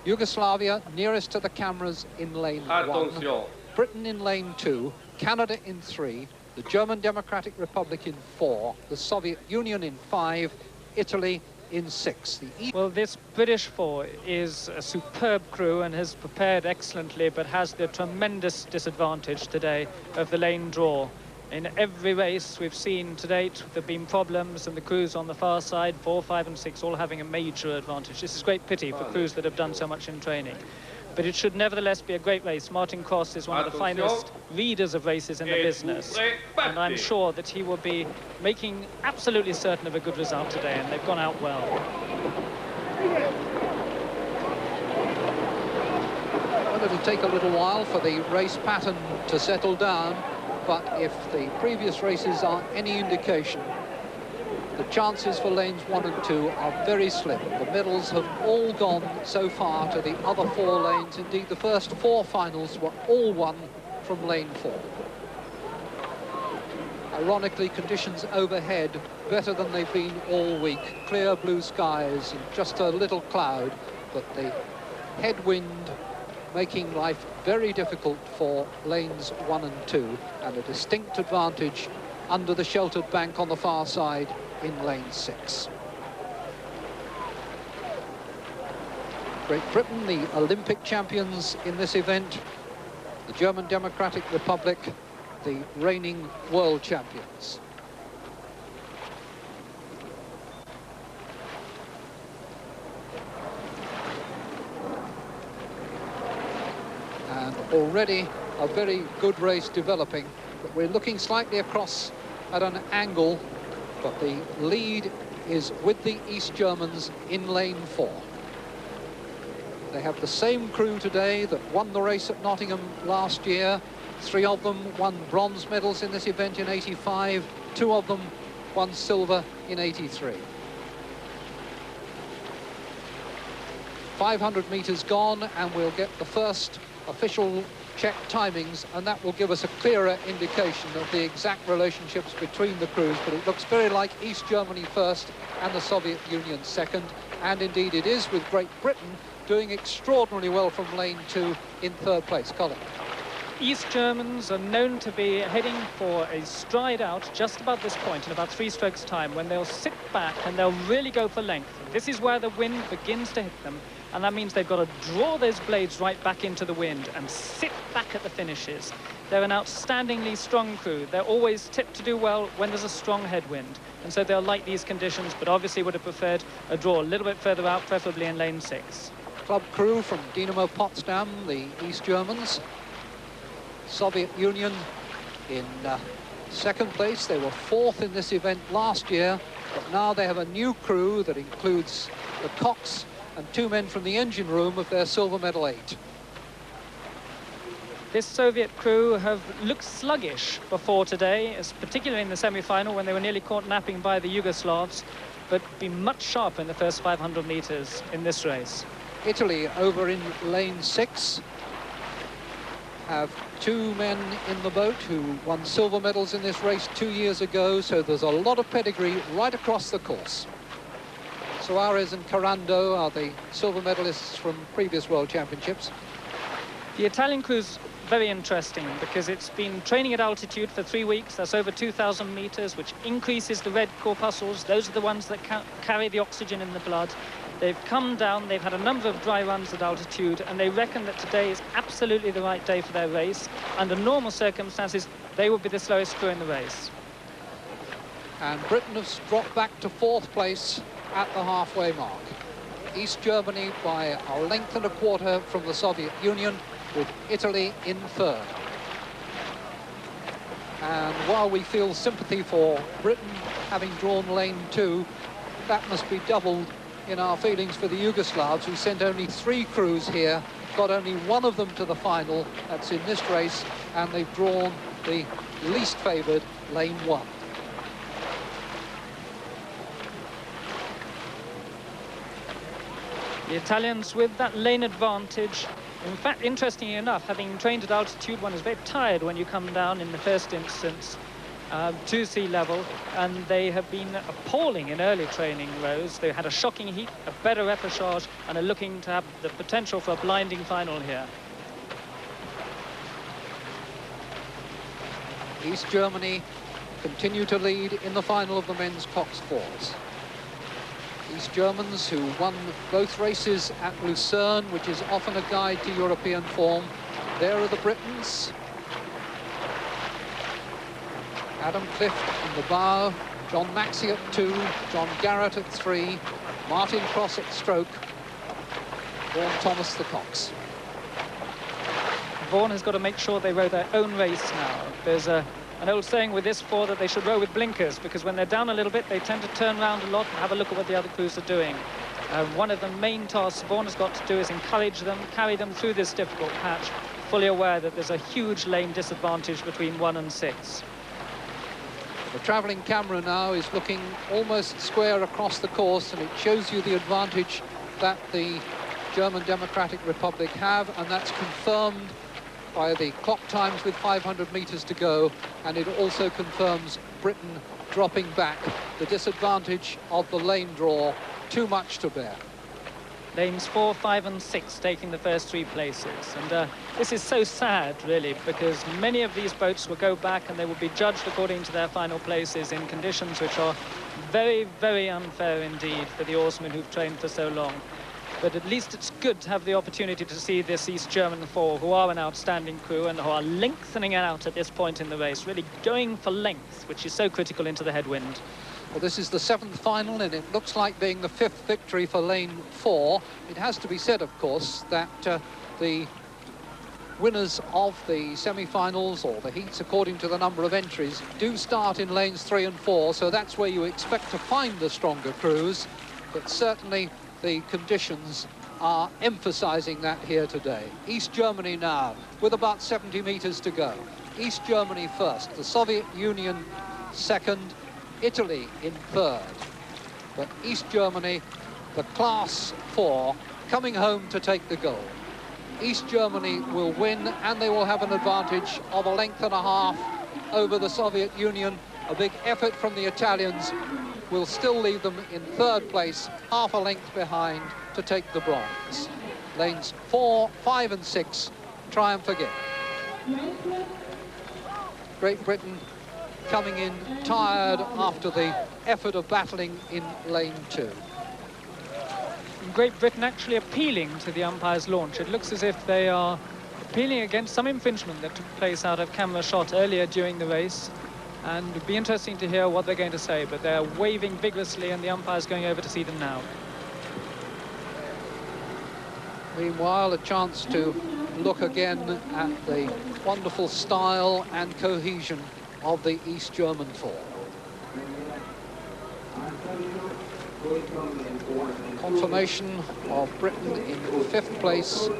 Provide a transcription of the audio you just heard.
Yugoslavia nearest to the cameras in lane 1, Britain in lane 2, Canada in 3, the German Democratic Republic in 4, the Soviet Union in 5, Italy in 6. Well, this British 4 is a superb crew and has prepared excellently, but has the tremendous disadvantage today of the lane draw. In every race we've seen to date, there have been problems, and the crews on the far side, 4, 5 and 6, all having a major advantage. This is great pity for crews that have done so much in training. But it should nevertheless be a great race. Martin Cross is one of the finest readers of races in the business, and I'm sure that he will be making absolutely certain of a good result today, and they've gone out well. Well, it'll take a little while for the race pattern to settle down, but if the previous races are any indication, the chances for lanes 1 and 2 are very slim. The medals have all gone so far to the other 4 lanes. Indeed, the first 4 finals were all won from lane 4. Ironically, conditions overhead better than they've been all week. Clear blue skies and just a little cloud, but the headwind making life very difficult for lanes 1 and 2, and a distinct advantage under the sheltered bank on the far side in lane 6. Great Britain, the Olympic champions in this event. The German Democratic Republic, the reigning world champions. And already a very good race developing, but we're looking slightly across at an angle, but the lead is with the East Germans in lane 4. They have the same crew today that won the race at Nottingham last year. 3 of them won bronze medals in this event in '85. 2 of them won silver in '83. 500 meters gone, and we'll get the first official check timings, and that will give us a clearer indication of the exact relationships between the crews, but it looks very like East Germany first and the Soviet Union second, and indeed it is, with Great Britain doing extraordinarily well from lane 2 in 3rd place. Colin. East Germans are known to be heading for a stride out just about this point in about 3 strokes time, when they'll sit back and they'll really go for length. This is where the wind begins to hit them, and that means they've got to draw those blades right back into the wind and sit back at the finishes. They're an outstandingly strong crew. They're always tipped to do well when there's a strong headwind, and so they'll like these conditions, but obviously would have preferred a draw a little bit further out, preferably in lane 6. Club crew from Dynamo Potsdam, the East Germans. Soviet Union in 2nd place. They were 4th in this event last year, but now they have a new crew that includes the cox and 2 men from the engine room of their silver medal 8. This Soviet crew have looked sluggish before today, particularly in the semi-final when they were nearly caught napping by the Yugoslavs, but been much sharper in the first 500 meters in this race. Italy over in lane 6 have 2 men in the boat who won silver medals in this race 2 years ago, so there's a lot of pedigree right across the course. Suarez and Carando are the silver medalists from previous World Championships. The Italian crew's very interesting because it's been training at altitude for 3 weeks. That's over 2,000 meters, which increases the red corpuscles. Those are the ones that carry the oxygen in the blood. They've come down, they've had a number of dry runs at altitude, and they reckon that today is absolutely the right day for their race. Under normal circumstances, they would be the slowest crew in the race. And Britain has dropped back to 4th place at the halfway mark. East Germany by a length and a quarter from the Soviet Union, with Italy in 3rd. And while we feel sympathy for Britain having drawn lane 2, that must be doubled in our feelings for the Yugoslavs, who sent only 3 crews here, got only 1 of them to the final. That's in this race, and they've drawn the least favoured lane 1. The Italians with that lane advantage. In fact, interestingly enough, having trained at altitude, one is very tired when you come down in the first instance. to sea level, and they have been appalling in early training rows. They had a shocking heat, a better repechage, and are looking to have the potential for a blinding final here. East Germany continue to lead in the final of the men's coxed fours. East Germans, who won both races at Lucerne, which is often a guide to European form. There are the Britons. Adam Clift in the bow, John Maxey at 2, John Garrett at 3, Martin Cross at stroke, Vaughn Thomas the cox. Vaughn has got to make sure they row their own race now. There's an old saying with this four that they should row with blinkers, because when they're down a little bit, they tend to turn around a lot and have a look at what the other crews are doing. One of the main tasks Vaughn has got to do is encourage them, carry them through this difficult patch, fully aware that there's a huge lane disadvantage between 1 and 6. The travelling camera now is looking almost square across the course, and it shows you the advantage that the German Democratic Republic have, and that's confirmed by the clock times with 500 metres to go, and it also confirms Britain dropping back. The disadvantage of the lane draw, too much to bear. Lanes 4, 5 and 6 taking the first 3 places, and this is so sad really, because many of these boats will go back and they will be judged according to their final places in conditions which are very, very unfair indeed for the oarsmen who've trained for so long. But at least it's good to have the opportunity to see this East German four, who are an outstanding crew and who are lengthening out at this point in the race, really going for length, which is so critical into the headwind. Well, this is the 7th final, and it looks like being the 5th victory for lane 4. It has to be said, of course, that the winners of the semi-finals, or the heats according to the number of entries, do start in lanes 3 and 4, so that's where you expect to find the stronger crews, but certainly the conditions are emphasising that here today. East Germany now, with about 70 metres to go. East Germany first, the Soviet Union second, Italy in third. But East Germany, the class 4, coming home to take the gold. East Germany will win, and they will have an advantage of a length and a half over the Soviet Union. A big effort from the Italians will still leave them in third place, half a length behind to take the bronze. Lanes 4, 5 and 6 triumph again. Great Britain coming in tired after the effort of battling in lane 2. Great Britain actually appealing to the umpire's launch. It looks as if they are appealing against some infringement that took place out of camera shot earlier during the race. And it'd be interesting to hear what they're going to say, but they're waving vigorously and the umpire's going over to see them now. Meanwhile, a chance to look again at the wonderful style and cohesion of the East German four. Confirmation of Britain in 5th place